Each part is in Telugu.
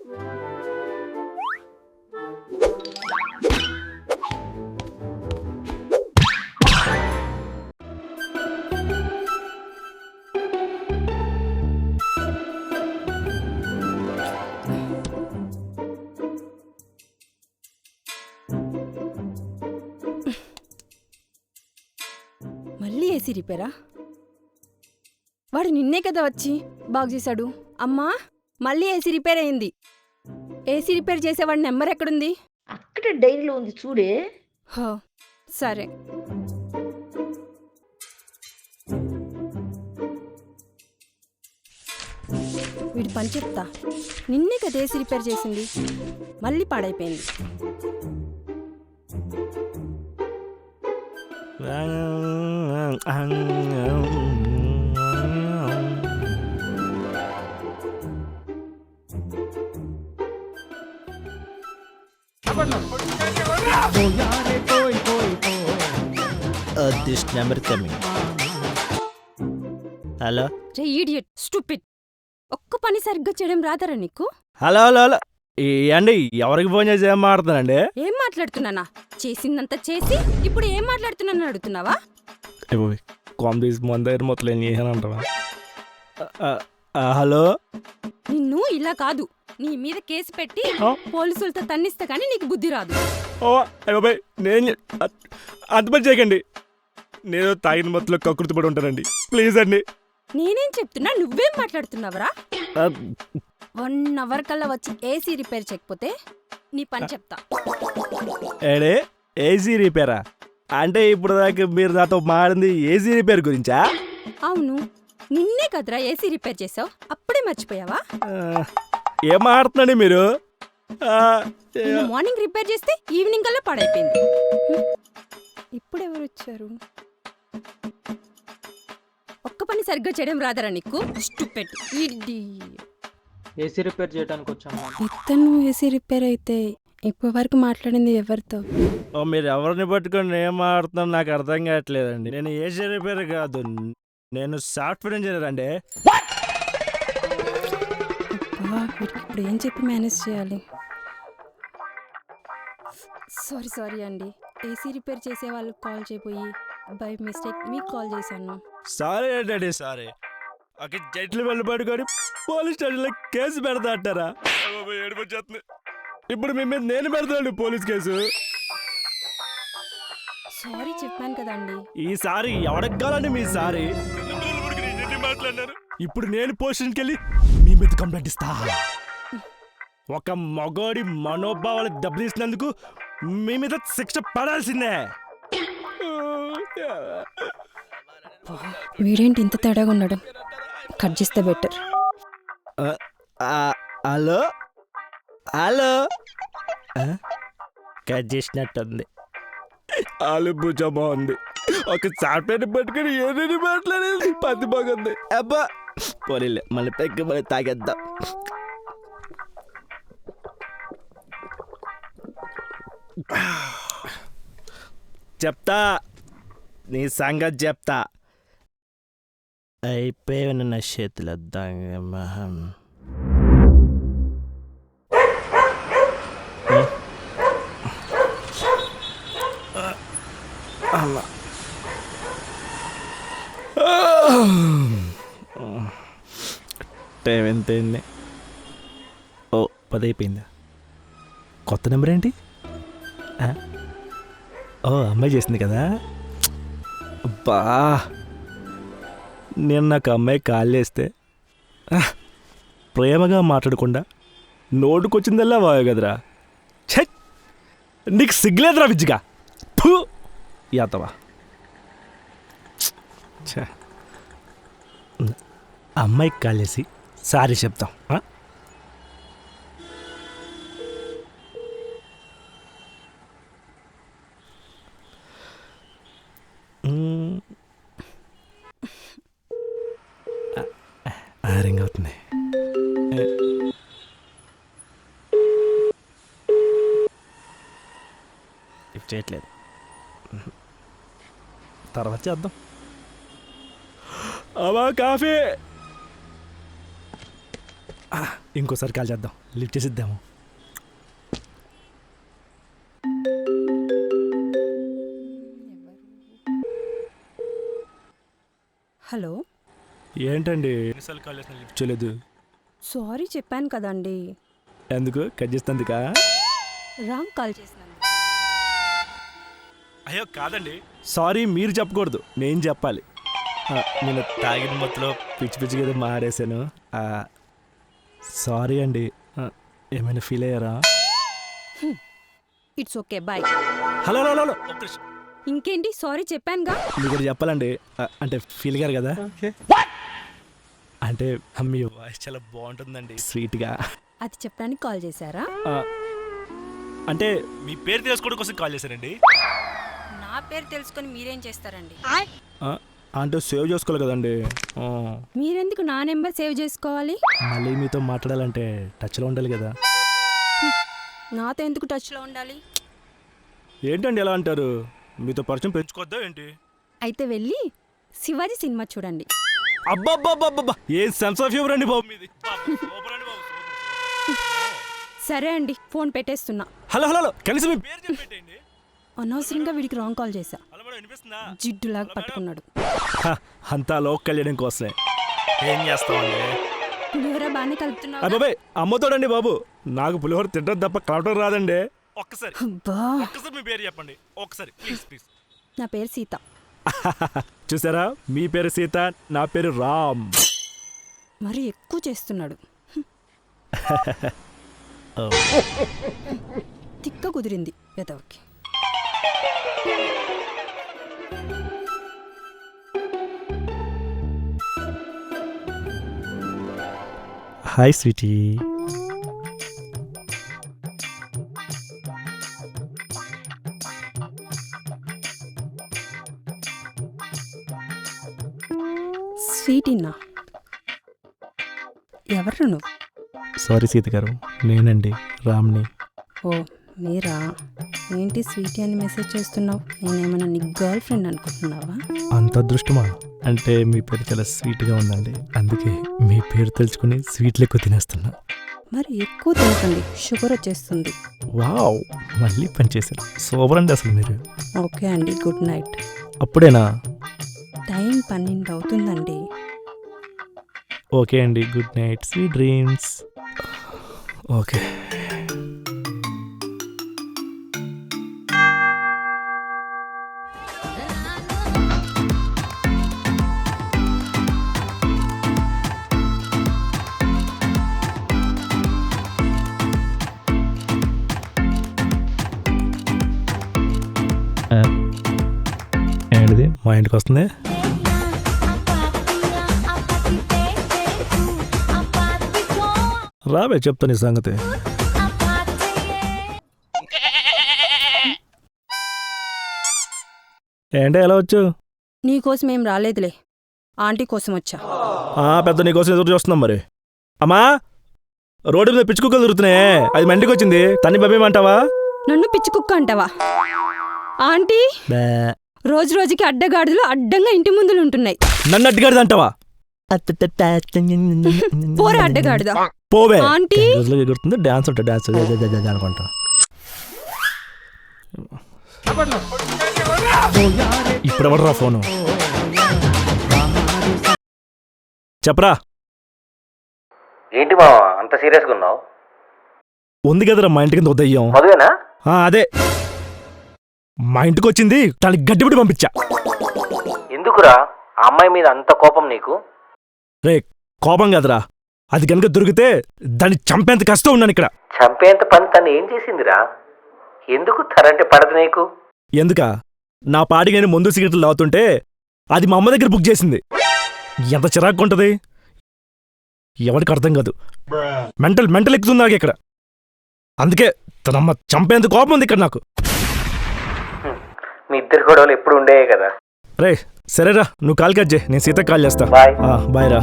మళ్ళీ ఏసీ రిపేరా? వాడు నిన్నే కదా వచ్చి బాగు చేశాడు. అమ్మా, మళ్ళీ ఏసీ రిపేర్ అయింది. ఏసీ రిపేర్ చేసేవాడి నెంబర్ ఎక్కడుంది? అక్కడ డైరీలో ఉంది చూడే. హో, సరే. వీడి పని చెప్తా. నిన్నే కదా ఏసీ రిపేర్ చేసింది, మళ్ళీ పాడైపోయింది. This number coming. Hello ray idiot, stupid. ఒక్క పని సరిగ్గా చేయడం రాదరా నీకు? హలో హలో హలో అండి, ఎవరికి ఫోన్ చేసి ఏం మాట్లాడుతున్నాండి? ఏం మాట్లాడుతున్నానా? చేసిందంతా చేసి ఇప్పుడు ఏం మాట్లాడుతున్నానని అడుగుతున్నావా? కాంబీస్ మన దగ్గర మొత్తం ఏం చేశానంటావా? హలో, నిన్ను ఇలా కాదు, నీ మీద కేసు పెట్టి పోలీసులతో తన్నిస్తే కానీ నీకు బుద్ధి రాదు. ఓ అయ్యబాయ్, నేను అంత పని చేయకండి. నేను తాగిన మొత్తంలో కకృతి పడి ఉంటానండి, ప్లీజ్ అండి. నేనేం చెప్తున్నా, నువ్వేం మాట్లాడుతున్నావరా? 1 అవర్ కల్లా వచ్చి ఏసీ రిపేర్ చేయకపోతే నీ పని చెప్తా. ఏడే ఏసీ రిపేరా? అంటే ఇప్పుడు దాకా మీరు నాతో మారింది ఏసీ రిపేర్ గురించా? అవును, నిన్నే కదరా ఏసీ రిపేర్ చేసావు, అప్పుడే మర్చిపోయావా? ఏం మాట్లాడుతున్నాండి మీరు? మార్నింగ్ రిపేర్ చేస్తే ఈవినింగ్ కల్లా పాడైపోయింది. ఇప్పుడు ఎవరు వచ్చారు? ఒక్క పని సరిగ్గా చేయడం రాదరా నీకు? Stupid idiot. ఏసీ రిపేర్ చేయడానికి వచ్చాము. ఇతను ఏసీ రిపేర్ అయితే ఇప్పటి వరకు మాట్లాడింది ఎవరితో? మీరు ఎవరిని పట్టుకొని ఏం మాట్లాడుతున్నారో నాకు అర్థం కావట్లేదండి. నేను ఏసీ రిపేర్ కాదు, నేను సాఫ్ట్వేర్ ఇంజనీర్ అండి. ఇప్పుడు ఏం చెప్పి మేనేజ్ చేయాలి? సారీ అండి, ఏసీ రిపేర్ చేసే వాళ్ళకి కాల్ చేయబోయి బై మిస్టేక్ మీకు కాల్ చేశాను. సారీ ఏంటండి, సారీ. ఒక చెట్లు వెళ్ళి పట్టుకొని పోలీస్ స్టేషన్లో కేసు పెడతా అంటారా? ఇప్పుడు మీ మీద నేను పెడతాను పోలీస్ కేసు. సారీ చెప్పాను కదండి. ఈసారి ఎవరికి కావాలండి మీ సారీ? మాట్లాడారు. ఇప్పుడు నేను పొజిషన్కి వెళ్ళి మీ మీద కంప్లైంట్ ఇస్తా. ఒక మగోడి మనోభావాలు దెబ్బతీసినందుకు మీ మీద శిక్ష పడాల్సిందే. వీడేంటి ఇంత తేడాగా ఉన్నాడు? కట్ చేస్తే బెటర్. హలో హలో, కట్ చేసినట్టుంది. ఆలు భుజ బాగుంది. ఒక సాఫ్ట్వేర్ పట్టుకుని ఏదైనా మాట్లాడేది పది బాగుంది. అబ్బా పోలీలే, మళ్ళీ పెగ్గు మళ్ళీ తాగేద్దాం. చెప్తా, నీ సంగతి చెప్తా. అయిపోయిన నా చేతులు మహం. అమ్మా, టైం ఎంత అయింది? ఓ 10 అయిపోయిందా? కొత్త నెంబర్ ఏంటి? ఓ అమ్మాయి చేసింది కదా. అబ్బా, నేను నాకు అమ్మాయి కాల్ చేస్తే ప్రేమగా మాట్లాడకుండా నోటుకొచ్చిందల్లా వాయు కదరా. ఛే, నీకు సిగ్గులేదురా విజ్జిగా? యాతవా. అమ్మాయికి కాల్ చేసి సారీ చెప్తాం. రింగ్ అవుతుంది. లిఫ్ట్ చేయట్లేదు, తర్వాత చేద్దాం. అవా కాఫీ. ఇంకోసారి కాల్ చేద్దాం, లిఫ్ట్ చేసిద్దాము. హలో, ఏంటండి ఎన్నిసార్లు కాల్ చేసినా లిఫ్ట్ చేయలేదు? సారీ చెప్పాను కదండి. ఎందుకు కట్ చేస్తుందికా? రాంగ్ కాల్ చేసినాను. అయ్యో కాదండి, సారీ మీరు చెప్పకూడదు, నేను చెప్పాలి. నేను తాగిన మొత్తంలో పిచ్చి పిచ్చిగా ఏదో మారేశాను. సారీ అండి. ఏమైనా ఫీల్ అయ్యారా? It's okay, bye. Hello hello hello ఒక్క నిమిషం. ఇంకేంటి, సారీ చెప్పానుగా. మీకు చెప్పాలండి, అంటే ఫీల్ అయ్యారు కదా. అంటే మీ వాయిస్ చాలా బాగుంటుందండి, స్వీట్గా. అది చెప్పడానికి కాల్ చేశారా? అంటే మీ పేరు తెలుసుకోవడం కోసం కాల్ చేశారండి. నా పేరు తెలుసుకొని మీరేం చేస్తారండి? అంటే సేవ్ చేసుకోవాలి కదండి. మీరెందుకు నా నెంబర్ సేవ్ చేసుకోవాలి? మళ్ళీ మీతో మాట్లాడాలంటే టచ్లో ఉండాలి కదా. నాతో ఎందుకు టచ్లో ఉండాలి? ఏంటండి ఎలా అంటారు? మీతో పరిచయం పెంచుకోవద్దా ఏంటి? అయితే వెళ్ళి శివాజీ సినిమా చూడండి. అబ్బాబ్బాబ్బా, ఏం సెన్స్ ఆఫ్ హ్యూమర్ అండి బాబు మీది. సరే అండి, ఫోన్ పెట్టేస్తున్నా. హలో హలో కనీసం మీ పేరు చెప్పేయండి. అనవసరంగా వీడికి రాంగ్ కాల్ చేశా. హలో మేడం, వినిపిస్తుందా? జిడ్డులాగా పట్టుకున్నాడు. అంతా లోకల్ చేయడం కోసమే. ఏం చేస్తామండి? పులిహోర బాగానే కలుపుతున్నావు. అబ్బాయి అమ్మతోడండి బాబు, నాకు పులిహోర తింటం తప్ప కలవటం రాదండి. ఒక్కసారి మీ పేరు చెప్పండి, ఒక్కసారి ప్లీజ్ ప్లీజ్. నా పేరు సీత. చూసారా, మీ పేరు సీత, నా పేరు రామ్. మరి ఎక్కువ చేస్తున్నాడు. తిక్క కుదిరింది పెదవికి. Hi sweetie. స్వీటీనా? ఎవరు నువ్వు? సారీ సీత గారు, నేనండి రామ్ని. ఓ మీరా? ఏంటి స్వీటీ అని మెసేజ్ చేస్తున్నావు? నేనేమన్నా నీ గర్ల్ ఫ్రెండ్ అనుకుంటున్నావా? అంత అదృష్టమా? అంటే మీ పేరు చాలా స్వీట్గా ఉందండి, అందుకే మీ పేరు తెలుసుకుని స్వీట్లు ఎక్కువ తినేస్తున్నా. మరి ఎక్కువ తినకండి, షుగర్ వచ్చేస్తుంది. వావ్, మళ్ళీ పనిచేశారు, సూపర్ అండి అసలు మీరు. ఓకే అండి, గుడ్ నైట్. అప్పుడేనా? టైం 12 అవుతుందండి. ఓకే అండి, good night, sweet dreams. Okay. ఏంటిది మా ఇంటికి వస్తుంది? రాబే చెప్తాను ఈ సంగతి. ఏంటి ఎలా వచ్చు? నీకోసం ఏం రాలేదులే, ఆంటీ కోసం వచ్చా. పెద్ద నీకోసం ఎదురు చూస్తున్నాం మరి. అమ్మా, రోడ్డు మీద పిచ్చి కుక్కలు దొరుకుతున్నాయి, అది మెంటికి వచ్చింది, తన్ని బబ్బేమంటావా? నన్ను పిచ్చి కుక్క అంటావా? ఆంటీ, రోజు రోజుకి అడ్డగాడిదలు అడ్డంగా ఇంటి ముందులు ఉంటున్నాయి. నన్ను అడ్డగాడిద అంటావా? పోరా అడ్డగాడిద. పోవే ఆంటీ. ఎగురుతుంది, డాన్స్ ఉంటా, డాన్స్ అనుకుంటా. ఇప్పుడు ఎవడరా ఫోను? చెప్పరా. ఏంటి మావా అంత సీరియస్గా ఉన్నావు? ఉంది కదరా మా ఇంటి కింద ఉదయం. మధువేనా? అదే మా ఇంటికి వచ్చింది, దానికి గడ్డిపిడి పంపించా. ఎందుకురా ఆ అమ్మాయి మీద అంత కోపం నీకు? రే కోపం కదరా, అది కనుక దొరికితే దాన్ని చంపేంత కష్టం ఉన్నాను ఇక్కడ. చంపేంత పని తను ఏం చేసిందిరా? ఎందుకు తనంటే పడదు నీకు? ఎందుక? నా పాడికి నేను ముందు సిగరెట్లు తాగుతుంటే అది మా అమ్మ దగ్గర బుక్ చేసింది. ఎంత చిరాకు ఉంటుంది, ఎవరికి అర్థం కాదు. మెంటల్ ఎక్కుతుంది నాకు ఇక్కడ. అందుకే తనమ్మ చంపేంత కోపం ఉంది ఇక్కడ నాకు. మీ ఇద్దరు గొడవలు ఎప్పుడు ఉండేవే కదా. రే సరేరా, నువ్వు కాల్ కట్ చేయి, నేను సీతకు కాల్ చేస్తా. బాయ్. బాయ్ రా.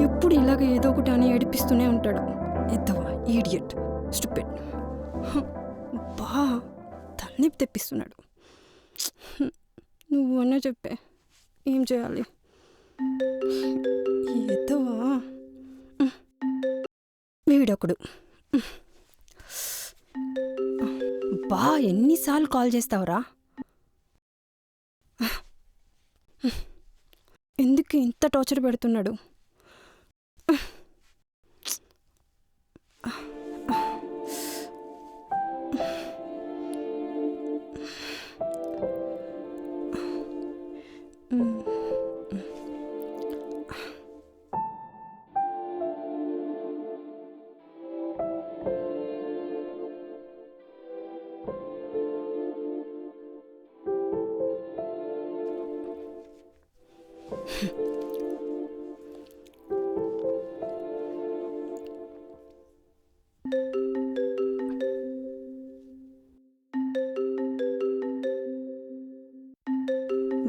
ఎప్పుడు ఇలాగ ఏదో ఒకటి అని ఏడిపిస్తూనే ఉంటాడు. ఎద్దవా, ఈడియట్, స్టూపిడ్. బా తన్ని తెప్పిస్తున్నాడు. నువ్వన్నా చెప్పే, ఏం చేయాలి? ఎత్తవా వీడొకడు. బా ఎన్నిసార్లు కాల్ చేస్తావురా? ఎందుకు ఇంత టార్చర్ పెడుతున్నాడు?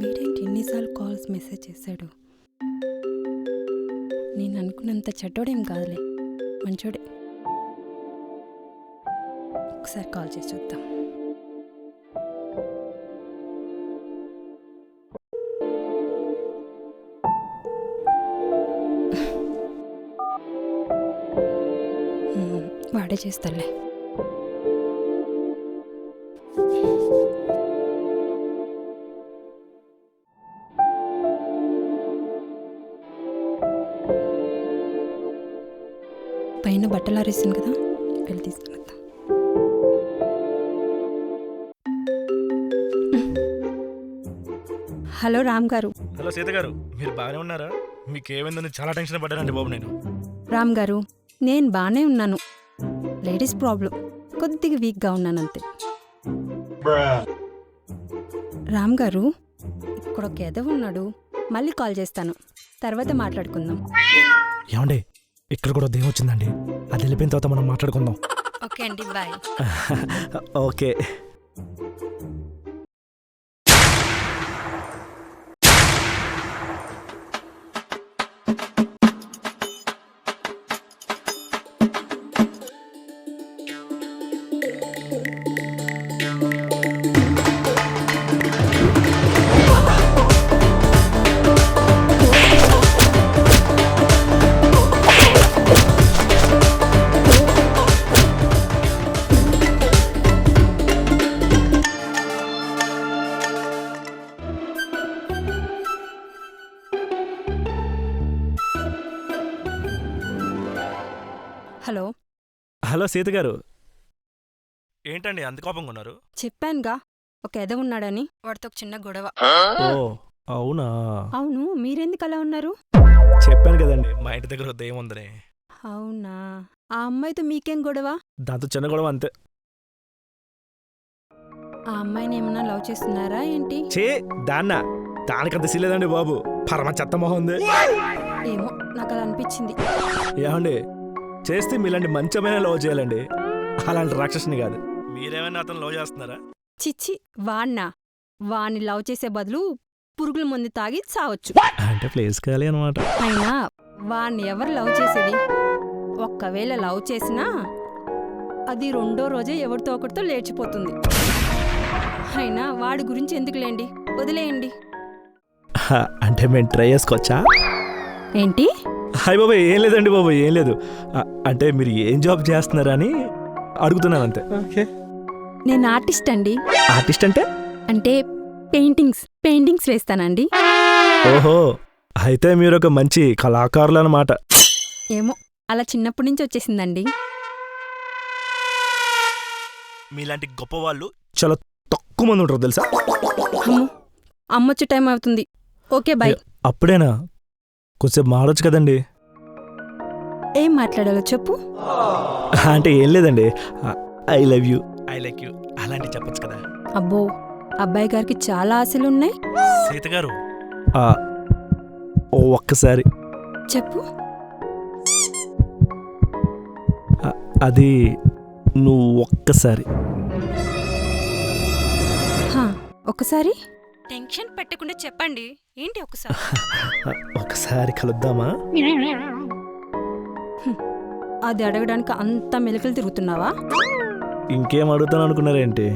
వీడేంటి ఎన్నిసార్లు కాల్స్ మెసేజ్ చేశాడు? నేను అనుకున్నంత చెడ్డోడేం కాదులే, మంచోడే. ఒకసారి కాల్ చేసి చూద్దాం. వాడే చేస్తాలే. పైన బట్టలు ఆరేసాను కదా, వెళ్ళి తీసుకెళ్తా. హలో రామ్ గారు. హలో సీత గారు, మీరు బాగానే ఉన్నారా? మీకేమైందని చాలా టెన్షన్ పడ్డానండి బాబు నేను. రామ్ గారు, నేను బాగానే ఉన్నాను. లేడీస్ ప్రాబ్లం, కొద్దిగా వీక్గా ఉన్నానంతే. రామ్ గారు, ఇక్కడ ఒక ఎదవ ఉన్నాడు, మళ్ళీ కాల్ చేస్తాను, తర్వాత మాట్లాడుకుందాం. ఏమండి, ఇక్కడ కూడా దెయ్యం వచ్చిందండి. అది వెళ్ళిపోయిన తర్వాత మనం మాట్లాడుకుందాం. ఓకే అండి, bye. Okay. Hello. Hello Sita గారు, ఏంటండి అంత కోపంగా ఉన్నారు? చెప్పానుగా, ఒక ఎదవ ఉన్నాడని. వాడితో ఒక చిన్న గొడవ. ఓ అవునా? అవును, మీరెందుకు అలా ఉన్నారు? చెప్పాను కదండి, మా ఇంటి దగ్గర దెయ్యం ఉందని. అవునా? ఆ అమ్మాయితో మీకేం గొడవ? దాంతో చిన్న గొడవ అంతే. ఆ అమ్మాయిని ఏమన్నా లవ్ చేస్తున్నారా ఏంటి? చే దానికంత సీలేదండి బాబు, పరమ చెత్త మొహం ఉంది. ఏమో, నాకు అలా అనిపించింది. ఏమండి, చేస్తే మీలాంటి మంచమైన లవ్ చేయాలండి, అలాంటి రాక్షసుని కాదు. మీరేమైనా అతను లవ్ చేస్తున్నారా? చిచ్చి, వాణ్ణి లవ్ చేసే బదులు పురుగుల మందు తాగి చావచ్చు. అంటే ప్లేస్ కాలే అనమాట. అయినా వాణ్ణి ఎవరు లవ్ చేసేది? ఒక్కవేళ లవ్ చేసినా అది రెండో రోజే ఎవరితో ఒకరితో లేచిపోతుంది. అయినా వాడి గురించి ఎందుకులేండి, వదిలేయండి. అంటే మేము ట్రై చేసుకోవచ్చా? ఏంటి? హాయ్ బాబాయ్, ఏం లేదండి బాబాయ్, ఏం లేదు. అంటే మీరు ఏం జాబ్ చేస్తున్నారా అని అడుగుతున్నాను అంతే. నేను ఆర్టిస్ట్ అండి. ఆర్టిస్ట్ అంటే? అంటే పెయింటింగ్స్ వేస్తానండి. ఓహో, అయితే మీరు ఒక మంచి కళాకారులు అన్నమాట. ఏమో, అలా చిన్నప్పటి నుంచి వచ్చేసిందండి. మీలాంటి గొప్ప వాళ్ళు చాలా తక్కువ మంది ఉంటారు తెలుసా? అమ్మొచ్చే టైం అవుతుంది. Okay bye. అప్పుడేనా? కొంచెం మాడొచ్చు కదండి. ఏం మాట్లాడాలో చెప్పు. అంటే ఏం లేదండి, I love you, I like you అలాంటివి చెప్పొచ్చు కదా. అబ్బో, అబ్బాయి గారికి చాలా ఆశలున్నాయి. సీత గారు, ఒక్కసారి చెప్పు. అది నువ్వు ఒక్కసారి ఒక్కసారి టెన్షన్ పెట్టకుండా చెప్పండి. ఏంటి ఒకసారి? ఒకసారి కలుద్దామా? అది అడగడానికి అంత మెలికలు తిరుగుతున్నావా? ఇంకేం అడుగుతాను అనుకున్నారేంటి?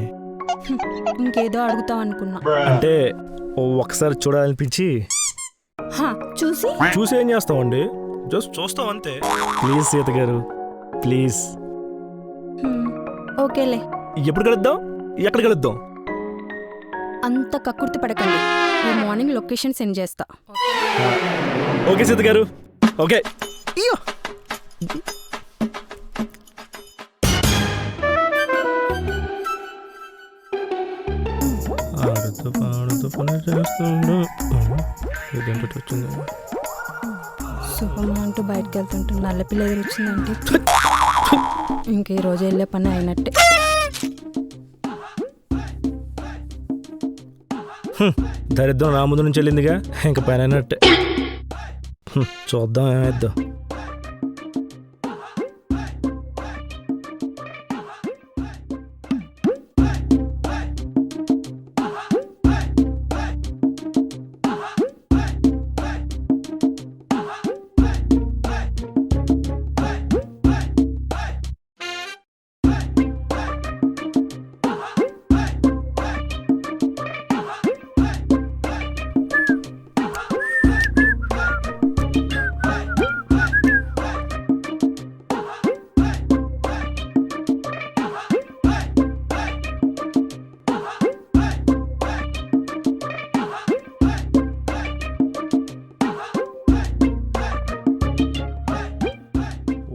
ఇంకేదో అడుగుతావు అనుకున్నా. అంటే ఒకసారి చూడాలనిపించి హా, చూసి చూసి ఏం చేస్తామండి, జస్ట్ చూస్తాం అంతే. ప్లీజ్ సీత గారు, ప్లీజ్. హ్మ్, ఓకేలే. ఎప్పుడు కలుద్దాం, ఎక్కడ కలుద్దాం? అంత కక్కుర్తి పడకండి, రేపు మార్నింగ్ లొకేషన్ సెండ్ చేస్తా. ఓకే సీత గారు, ఓకే. ఇయ్యో. ఆడుతూ పాడుతూ పని చేస్తుండు. ఇదేంటో వచ్చింది. శుభం అంటూ బయటకు వెళ్తుంటే నల్లపిల్ల ఎదురు వచ్చిందంటే ఇంక ఈ రోజు వెళ్ళే పని అయినట్టే. దరిద్రం నా ముందు నుంచి వెళ్ళిందిగా, ఇంక పని అయినట్టే. చూద్దాం ఏమైద్దాం.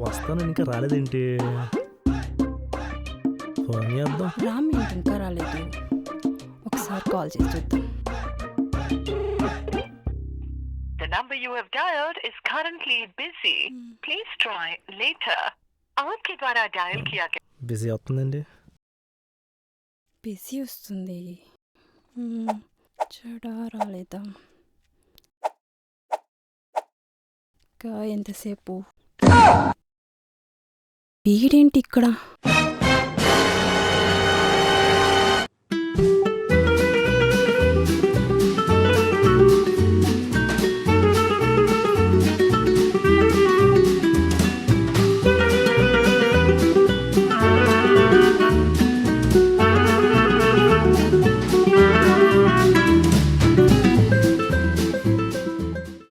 వస్తాను, ఇంకా రాలేదేంటి? ఫోన్ చేద్దాం. రామ్ ఏంటి ఇంకా రాలేదు, ఒకసారి కాల్ చేసి చూద్దాం. The number you have dialed is currently busy. Please try later. आपके द्वारा डायल किया गया బిజీ అవుతుందండి. బిజీ వస్తుంది. చెడా రాలేదా ఇంకా ఎంతసేపు? వీడేంటి ఇక్కడ?